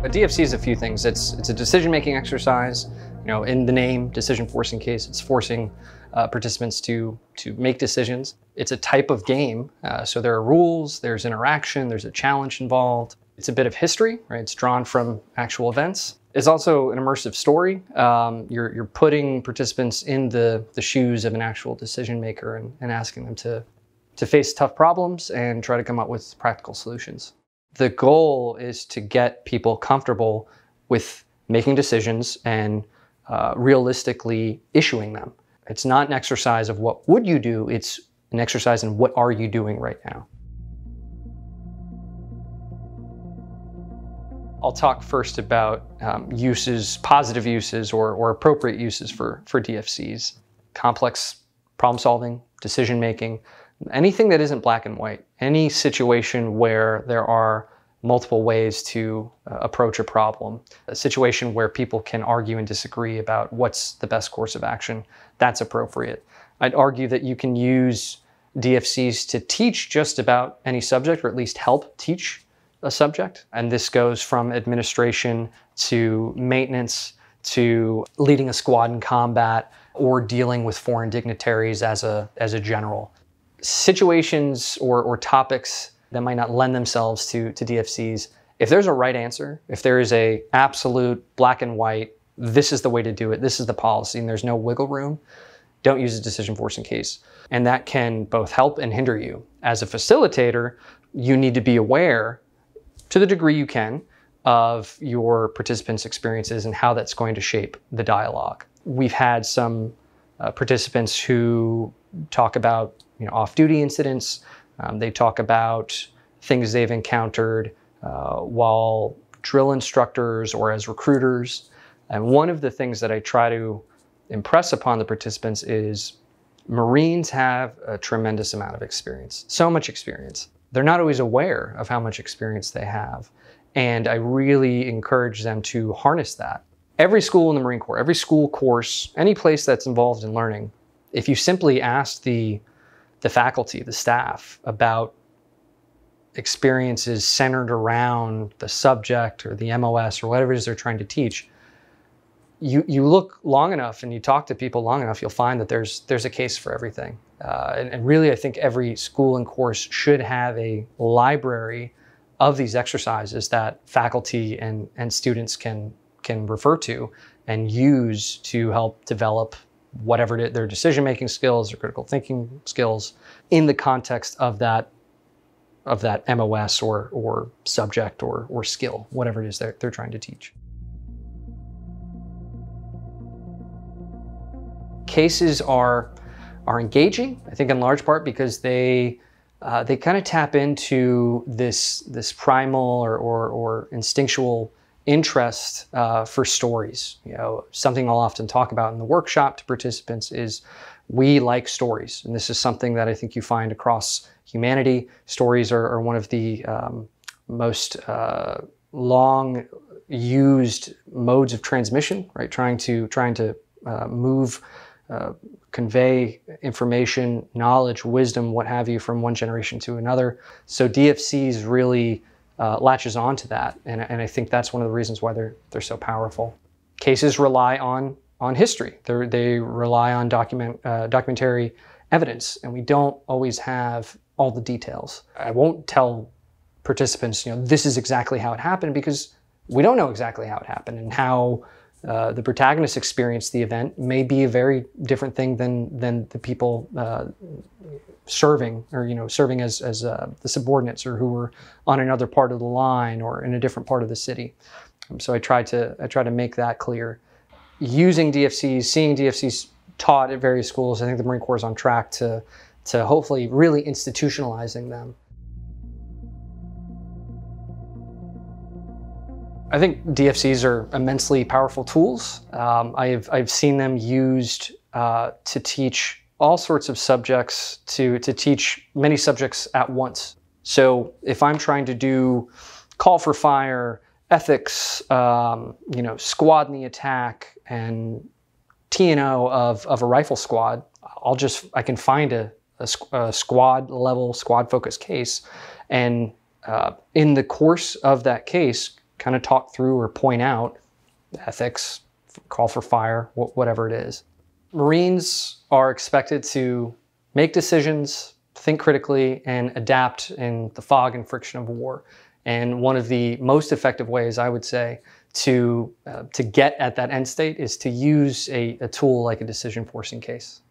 A DFC is a few things. It's a decision-making exercise. In the name, decision forcing case, it's forcing participants to make decisions. It's a type of game, so there are rules, there's interaction, there's a challenge involved. It's a bit of history, right? It's drawn from actual events. It's also an immersive story. You're putting participants in the shoes of an actual decision maker and asking them to face tough problems and try to come up with practical solutions. The goal is to get people comfortable with making decisions and realistically issuing them. It's not an exercise of what would you do, it's an exercise in what are you doing right now. I'll talk first about uses, positive uses or appropriate uses for DFCs. Complex problem solving, decision making, anything that isn't black and white. Any situation where there are multiple ways to approach a problem. A situation where people can argue and disagree about what's the best course of action, that's appropriate. I'd argue that you can use DFCs to teach just about any subject, or at least help teach a subject. And this goes from administration to maintenance to leading a squad in combat or dealing with foreign dignitaries as a general. Situations or topics that might not lend themselves to DFCs, if there's a right answer, if there is a absolute black and white, this is the way to do it, this is the policy, and there's no wiggle room, don't use a decision forcing case. And that can both help and hinder you. As a facilitator, you need to be aware, to the degree you can, of your participants' experiences and how that's going to shape the dialogue. We've had some participants who talk about off-duty incidents. They talk about things they've encountered while drill instructors or as recruiters. And one of the things that I try to impress upon the participants is Marines have a tremendous amount of experience, so much experience. They're not always aware of how much experience they have. And I really encourage them to harness that. Every school in the Marine Corps, every school course, any place that's involved in learning, if you simply ask the faculty, the staff, about experiences centered around the subject or the MOS or whatever it is they're trying to teach, you look long enough and you talk to people long enough, you'll find that there's a case for everything. And really, I think every school and course should have a library of these exercises that faculty and students can refer to and use to help develop whatever their decision-making skills or critical thinking skills in the context of that MOS or subject or skill, whatever it is they're trying to teach. Cases are engaging, I think, in large part because they kind of tap into this primal or instinctual interest for stories. Something I'll often talk about in the workshop to participants is we like stories. And this is something that I think you find across humanity. Stories are one of the most long used modes of transmission, right? Trying to move, convey information, knowledge, wisdom, what have you, from one generation to another. So DFCs really latches onto that, and I think that's one of the reasons why they're so powerful. Cases rely on history. They rely on documentary evidence, and we don't always have all the details. I won't tell participants, this is exactly how it happened, because we don't know exactly how it happened, and how the protagonist experienced the event may be a very different thing than the people serving as the subordinates, or who were on another part of the line or in a different part of the city. So I try to make that clear. Using DFCs, seeing DFCs taught at various schools, I think the Marine Corps is on track to hopefully really institutionalizing them. I think DFCs are immensely powerful tools. I've seen them used to teach all sorts of subjects, to teach many subjects at once. So if I'm trying to do call for fire, ethics, squad in the attack, and T&O of a rifle squad, I can find a squad level, squad focused case, and in the course of that case, kind of talk through or point out ethics, call for fire, whatever it is. Marines are expected to make decisions, think critically, and adapt in the fog and friction of war. And one of the most effective ways, I would say, to get at that end state is to use a tool like a decision forcing case.